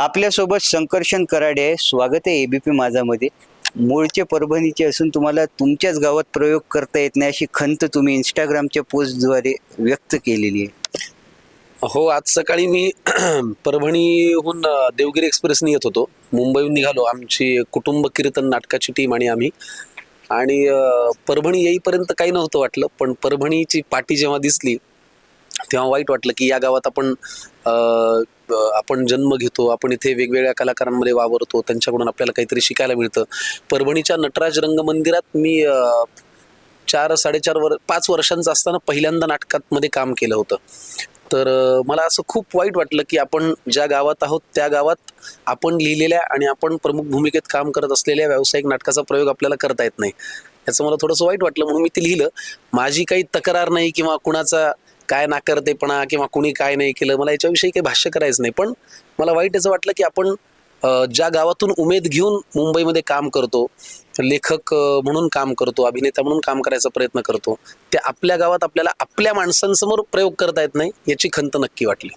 आपल्यासोबत संकर्षण कराडे आहे. स्वागत आहे एबीपी माझामध्ये. मूळचे परभणीचे असून तुम्हाला तुमच्याच गावात प्रयोग करता येत नाही अशी खंत तुम्ही इंस्टाग्रामच्या पोस्टद्वारे व्यक्त केलेली आहे. हो, आज सकाळी मी परभणीहून देवगिरी एक्सप्रेसने येत होतो. मुंबईहून निघालो, आमची कुटुंब कीर्तन नाटकाची टीम आणि परभणी येईपर्यंत काही नव्हतं वाटलं, पण परभणीची पाटी जेव्हा दिसली तेव्हा वाईट वाटलं की या गावात आपण जन्म घेतो, आपण इथे वेगवेगळ्या कलाकारांमध्ये वावरतो, त्यांच्याकडून आपल्याला काहीतरी शिकायला मिळतं. परभणीच्या नटराज रंगमंदिरात मी 5 वर्षांचा असताना पहिल्यांदा नाटकामध्ये काम केलं होतं. तर मला असं खूप वाईट वाटलं की आपण ज्या गावात आहोत त्या गावात आपण लिहिलेल्या आणि आपण प्रमुख भूमिकेत काम करत असलेल्या व्यावसायिक नाटकाचा प्रयोग आपल्याला करता येत नाही. याचं मला थोडंसं वाईट वाटलं, म्हणून मी ते लिहिलं. माझी काही तक्रार नाही किंवा कुणाचा काय नाकर्तेपणा किंवा कुणी काय नाही केलं, मला याच्याविषयी काही भाष्य करायचं नाही. पण मला वाईट याचं वाटलं की आपण ज्या गावातून उमेद घेऊन मुंबईमध्ये काम करतो, लेखक म्हणून काम करतो, अभिनेता म्हणून काम करायचा प्रयत्न करतो, ते आपल्या गावात आपल्याला आपल्या माणसांसमोर प्रयोग करता येत नाही, याची खंत नक्की वाटली.